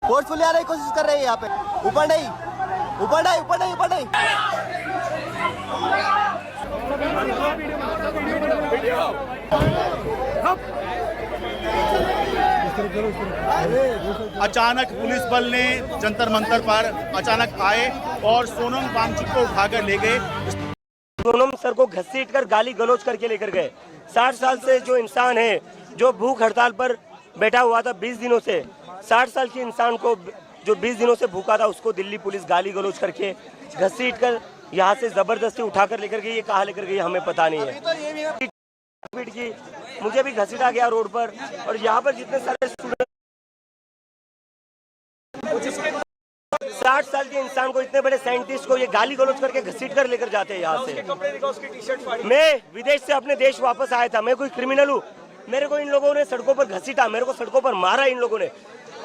Forcefully आने की कोशिश कर रहे हैं यहाँ पे। ऊपर नहीं, ऊपर नहीं, ऊपर नहीं, ऊपर नहीं। अचानक पुलिस बल ने जंतर मंतर पर अचानक आए और सोनम वांगचुक को उठाकर ले गए। सोनम सर को घसीटकर गाली गलौज करके लेकर गए। 60 साल से जो इंसान है, जो भूख हड़ताल पर बैठा हुआ था 20 दिनों से, 60 साल के इंसान को जो 20 दिनों से भूखा था, उसको दिल्ली पुलिस गाली गलौज करके घसीटकर यहाँ से जबरदस्ती उठाकर लेकर गई। ये कहाँ लेकर गई हमें पता नहीं है। की मुझे भी घसीटा गया रोड पर, और यहाँ पर जितने सारे स्टूडेंट 60 साल के इंसान को, इतने बड़े साइंटिस्ट को ये गाली गलौज करके घसीट कर लेकर जाते हैं यहाँ से। मैं विदेश से अपने देश वापस आया था, मैं कोई क्रिमिनल हूँ? मेरे को इन लोगों ने सड़कों पर घसीटा, मेरे को सड़कों पर मारा इन लोगों ने,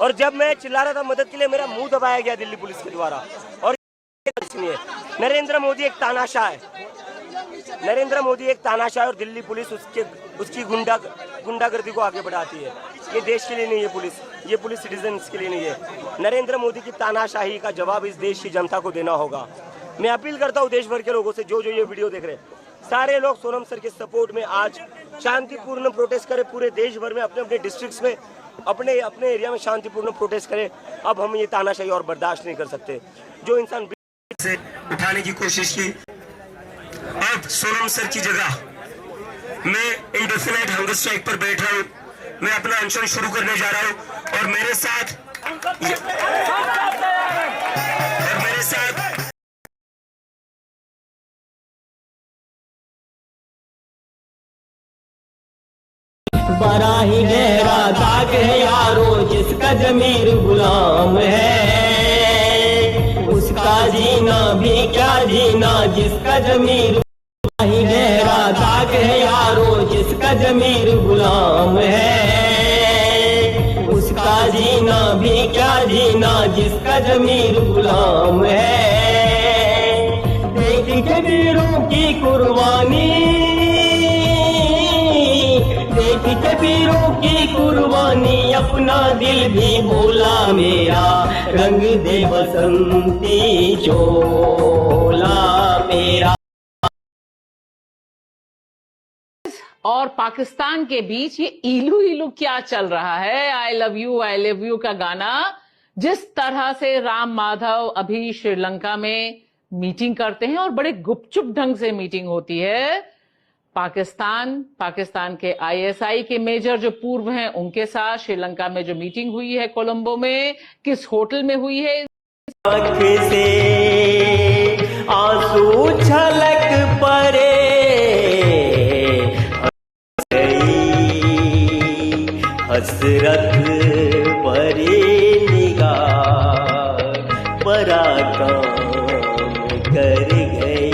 और जब मैं चिल्ला रहा था मदद के लिए, मेरा मुंह दबाया गया दिल्ली पुलिस के द्वारा। और नरेंद्र मोदी एक तानाशाह है, नरेंद्र मोदी एक तानाशाह है, और दिल्ली पुलिस उसकी गुंडागर्दी को आगे बढ़ाती है। ये देश के लिए नहीं है ये पुलिस सिटीजन्स के लिए नहीं है। नरेंद्र मोदी की तानाशाही का जवाब इस देश की जनता को देना होगा। मैं अपील करता हूँ देश भर के लोगों से, जो ये वीडियो देख रहे हैं, सारे लोग सोनम सर के सपोर्ट में आज शांतिपूर्ण प्रोटेस्ट करें। पूरे देश भर में अपने अपने डिस्ट्रिक्ट्स में, अपने अपने एरिया में शांतिपूर्ण प्रोटेस्ट करें। अब हम ये तानाशाही और बर्दाश्त नहीं कर सकते। जो इंसान से उठाने की कोशिश की, अब सोनम सर की जगह मैं इंडेफिनाइट हंगर स्ट्राइक पर बैठ रहा हूँ। मैं अपना अनशन शुरू करने जा रहा हूँ, और मेरे साथ बड़ा ही गहरा दाग है यारो जिसका जमीर गुलाम है, उसका जीना भी क्या जीना जिसका जमीर। ही गहरा दाग है यारो जिसका जमीर गुलाम है, उसका जीना भी क्या जीना जिसका जमीर गुलाम है। देख के वीरों की कुर्बानी, देख के वीरों की कुर्बानी, अपना दिल भी भोला मेरा, रंग दे बसंती चोला मेरा। और पाकिस्तान के बीच ये इलू इलू क्या चल रहा है? आई लव यू का गाना। जिस तरह से राम माधव अभी श्रीलंका में मीटिंग करते हैं, और बड़े गुपचुप ढंग से मीटिंग होती है। पाकिस्तान के ISI के मेजर जो पूर्व हैं, उनके साथ श्रीलंका में जो मीटिंग हुई है कोलंबो में, किस होटल में हुई है? से आंसू छलक पड़े, हसरत भरी निगाह बड़ा काम कर गई।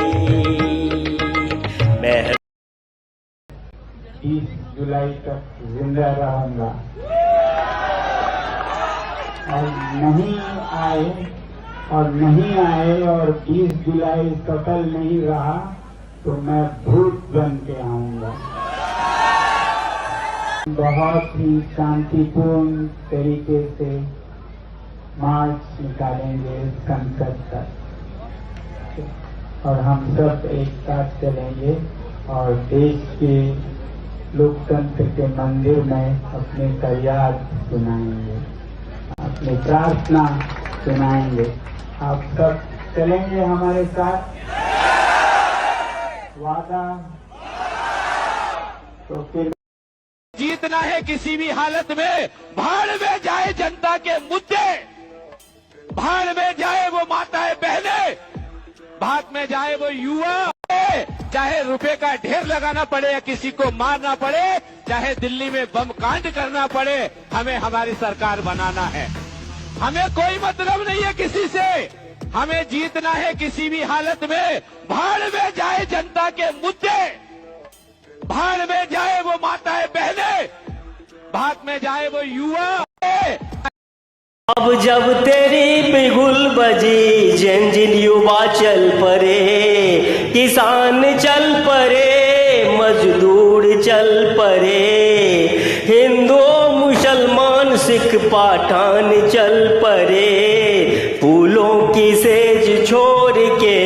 30 जुलाई तक जिंदा रहूंगा, और नहीं आए और 20 जुलाई सफल नहीं रहा तो मैं भूत बन के आऊंगा। बहुत ही शांतिपूर्ण तरीके से मार्च निकालेंगे संसद तक, और हम सब एक साथ चलेंगे और देश के लोकतंत्र के मंदिर में अपने फरियाद सुनाएंगे, अपनी प्रार्थना सुनाएंगे। आप सब चलेंगे हमारे साथ? वादा? तो फिर जीतना है किसी भी हालत में। भाड़ में जाए जनता के मुद्दे, भाड़ में जाए वो माताएं बहने, भाग में जाए वो युवा, चाहे रुपए का ढेर लगाना पड़े या किसी को मारना पड़े, चाहे दिल्ली में बम कांड करना पड़े, हमें हमारी सरकार बनाना है। हमें कोई मतलब नहीं है किसी से, हमें जीतना है किसी भी हालत में। भाड़ में जाए जनता के मुद्दे, भाड़ में जाए वो माताएं बहने, भाग में जाए वो युवा। अब जब तेरी बिगुल बजी जंजीर युवा चल पड़े, किसान चल पड़े, मजदूर चल पड़े, हिंदू मुसलमान सिख पठान चल परे, फूलों की सेज छोड़ के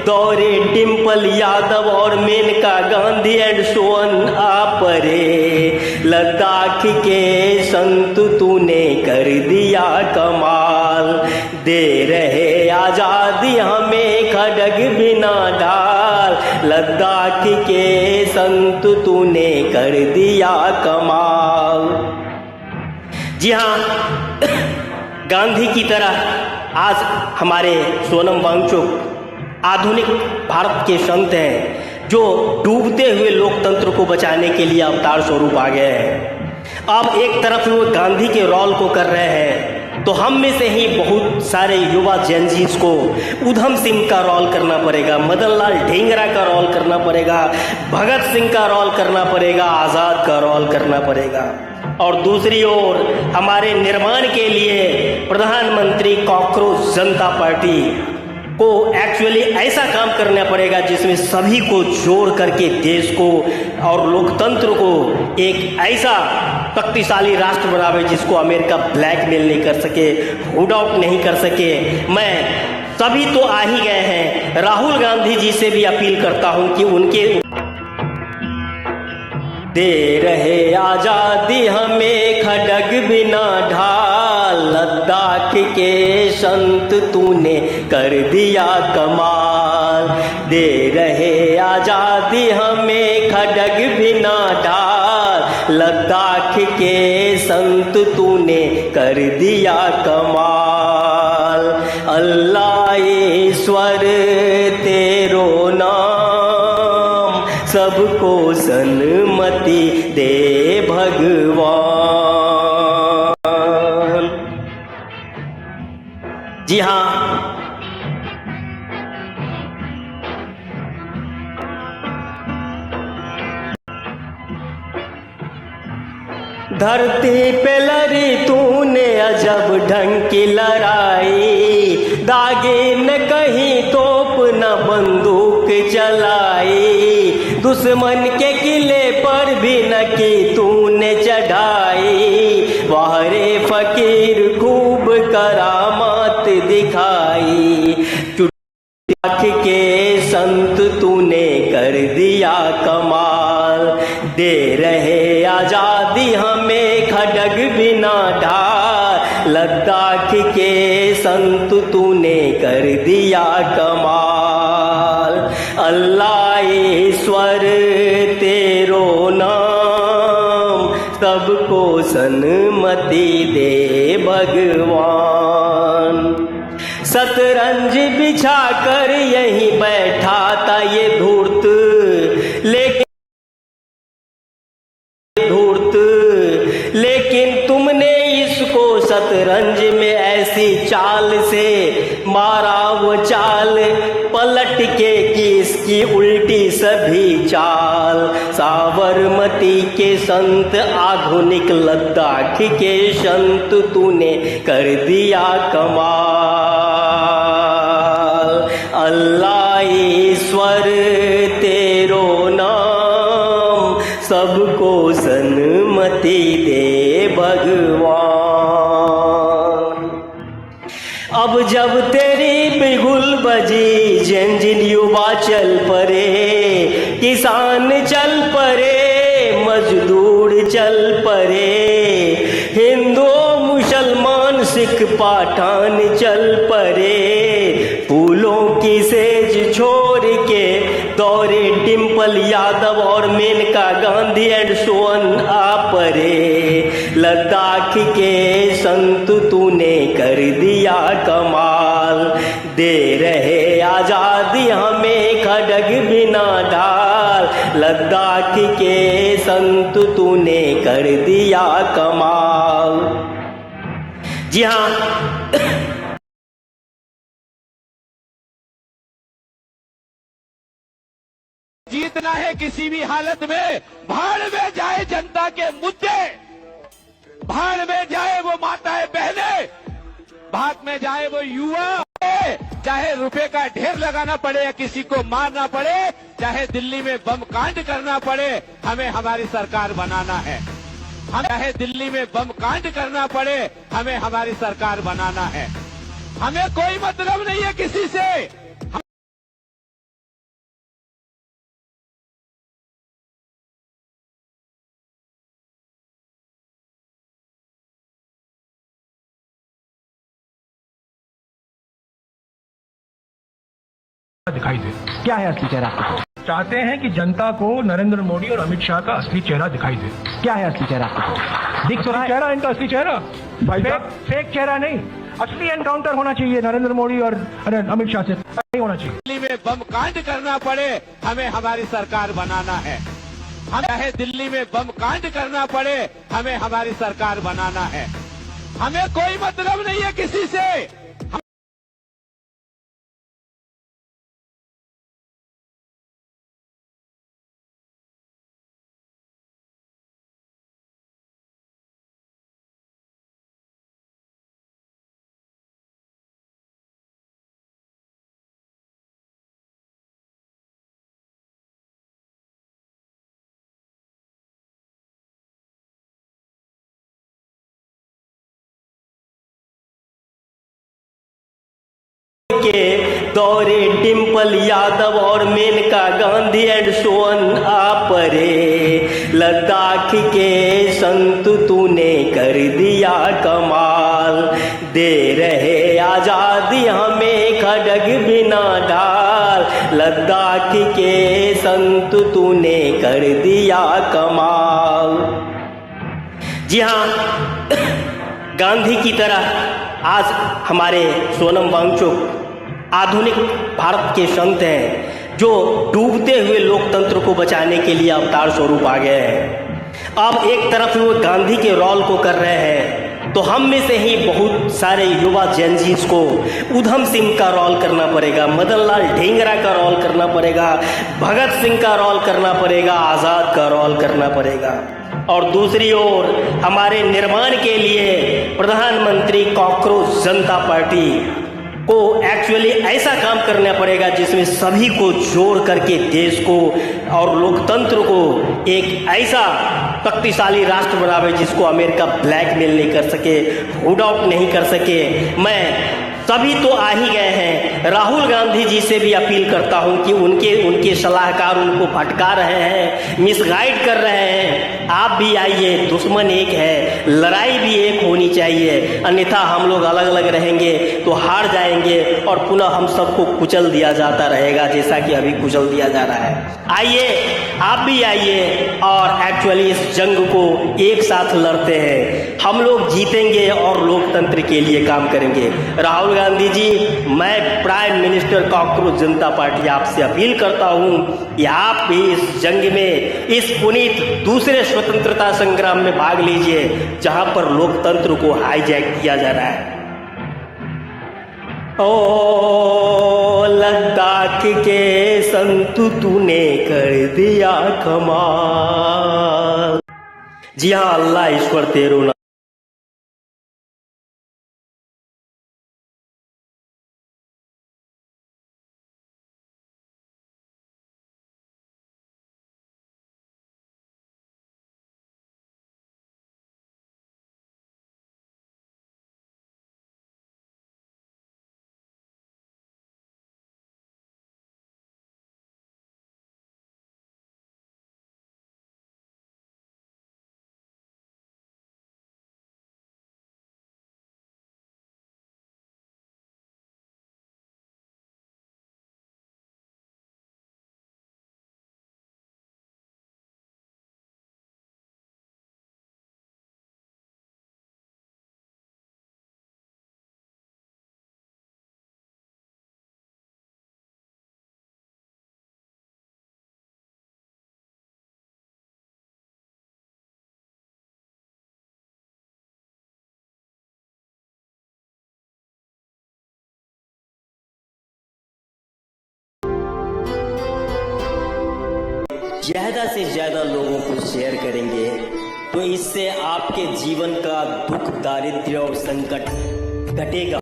दौरे डिम्पल यादव और मेनका गांधी एंड सोन आ परे। लद्दाख के संत तूने कर दिया कमाल, दे रहे आजादी हमें खड़ग बिना ढाल। लद्दाख के संत तूने कर दिया कमाल। जी हाँ, गांधी की तरह आज हमारे सोनम वांगचुक आधुनिक भारत के संत हैं जो डूबते हुए लोकतंत्र को बचाने के लिए अवतार स्वरूप आ गए हैं। अब एक तरफ वो गांधी के रोल को कर रहे हैं, तो हम में से ही बहुत सारे युवा जेनजीज को उधम सिंह का रोल करना पड़ेगा, मदन लाल ढींगरा का रोल करना पड़ेगा, भगत सिंह का रोल करना पड़ेगा, आज़ाद का रोल करना पड़ेगा। और दूसरी ओर हमारे निर्माण के लिए प्रधानमंत्री कॉकरोच जनता पार्टी को एक्चुअली ऐसा काम करना पड़ेगा जिसमें सभी को जोड़ करके देश को और लोकतंत्र को एक ऐसा शक्तिशाली राष्ट्र बनावे जिसको अमेरिका ब्लैकमेल नहीं कर सके, हुड आउट नहीं कर सके। मैं सभी तो आ ही गए हैं, राहुल गांधी जी से भी अपील करता हूं कि उनके दे रहे आजादी हमें खड़ग बिना ढाल। लद्दाख के संत तूने कर दिया कमाल, दे रहे आजादी हमें खड़ग बिना ढाल। लद्दाख के संत तूने कर दिया कमाल। अल्लाह ईश्वर तेरो नाम, सबको सन्मति दे भगवान। जी हाँ, धरती पे लड़ी तूने अजब ढंग की लड़ाई, दागे न कहीं तोप न बंदूक चलाई। दुश्मन के किले पर भी न की तूने चढ़ाई, वाहरे फकीर खूब करामात दिखाई। लद्दाख के संत तूने कर दिया कमाल, दे रहे आजादी हमें खड़ग बिना ढाल। लद्दाख के संत तूने कर दिया कमाल। अल्लाह ईश्वर तेरो नाम, सबको सन्मति दे भगवान। शतरंज बिछा कर यहीं बैठा था ये धूर्त, लेकिन तुमने इसको शतरंज में ऐसी चाल से मारा वो चाल, पलट के की इसकी उल्टी सभी चाल। साबरमती के संत आधुनिक लद्दाख के संत तूने कर दिया कमाल। अल्लाह ईश्वर तेरो नाम, सबको सन्मति दे भगवान। अब जब तेरी बिगुल बजी झंझन युवा चल परे, किसान चल परे, मजदूर चल परे, हिंदू मुसलमान सिख पठान चल परे। फूलों की सेज छोड़ के दौरे डिम्पल यादव और मेनका गांधी एंड सोन आ परे। लद्दाख के संत तूने कर दिया कमाल, दे रहे आजादी हमें खड़ग बिना ढाल। लद्दाख के संत तूने कर दिया कमाल। जी हाँ, जीतना है किसी भी हालत में, भाड़ में जाए जनता के मुद्दे, भाड़ में जाए वो माताएं बहने, भाग में जाए वो युवा। चाहे रुपए का ढेर लगाना पड़े या किसी को मारना पड़े, चाहे दिल्ली में बम कांड करना पड़े, हमें हमारी सरकार बनाना है। हम चाहे दिल्ली में बम कांड करना पड़े, हमें हमारी सरकार बनाना है। हमें कोई मतलब नहीं है किसी से। दिखाई दे। क्या है असली चेहरा? चाहते हैं कि जनता को नरेंद्र मोदी और अमित शाह का असली चेहरा दिखाई दे। क्या है असली चेहरा? दिख तो रहा है चेहरा, इनका असली चेहरा भाई, फेक चेहरा नहीं, असली एनकाउंटर होना चाहिए नरेंद्र मोदी और अमित शाह से, नहीं होना चाहिए। दिल्ली में बम कांड करना पड़े, हमें हमारी सरकार बनाना है। हम चाहे दिल्ली में बम कांड करना पड़े, हमें हमारी सरकार बनाना है। हमें कोई मतलब नहीं है किसी से। के दौरे डिंपल यादव और मेनका गांधी एंड सोन आपरे, लद्दाख के संत तूने कर दिया कमाल, दे रहे आजादी हमें खड़ग बिना ढाल, लद्दाख के संत तूने कर दिया कमाल। जी हाँ, गांधी की तरह आज हमारे सोनम वांगचुक आधुनिक भारत के संत हैं जो डूबते हुए लोकतंत्र को बचाने के लिए अवतार स्वरूप आ गए हैं। अब एक तरफ वो गांधी के रोल को कर रहे हैं, तो हम में से ही बहुत सारे युवा जेनजीज को उधम सिंह का रोल करना पड़ेगा, मदन लाल ढींगरा का रोल करना पड़ेगा, भगत सिंह का रोल करना पड़ेगा, आजाद का रोल करना पड़ेगा। और दूसरी ओर हमारे निर्माण के लिए प्रधानमंत्री कॉकरोच जनता पार्टी को एक्चुअली ऐसा काम करना पड़ेगा जिसमें सभी को जोड़ करके देश को और लोकतंत्र को एक ऐसा शक्तिशाली राष्ट्र बनावे जिसको अमेरिका ब्लैकमेल नहीं कर सके, हुड आउट नहीं कर सके। मैं सभी तो आ ही गए हैं, राहुल गांधी जी से भी अपील करता हूं कि उनके सलाहकार उनको भटका रहे हैं, मिसगाइड कर रहे हैं। आप भी आइए, दुश्मन एक है, लड़ाई भी एक होनी चाहिए, अन्यथा हम लोग अलग अलग रहेंगे तो हार जाएंगे और पुनः हम सबको कुचल दिया जाता रहेगा जैसा कि अभी कुचल दिया जा रहा है। आइए, आप भी आइए और एक्चुअली इस जंग को एक साथ लड़ते हैं। हम लोग जीतेंगे और लोकतंत्र के लिए काम करेंगे। राहुल गांधी जी, मैं प्राइम मिनिस्टर कॉकरोच जनता पार्टी आपसे अपील करता हूं कि आप भी इस जंग में, इस पुनीत दूसरे स्वतंत्रता संग्राम में भाग लीजिए जहां पर लोकतंत्र को हाईजैक किया जा रहा है। ओ लद्दाख के संत तूने कर दिया कमाल। जी हाँ, अल्लाह ईश्वर तेरो नाम। ज्यादा से ज्यादा लोगों को शेयर करेंगे तो इससे आपके जीवन का दुख, दारिद्र्य और संकट घटेगा।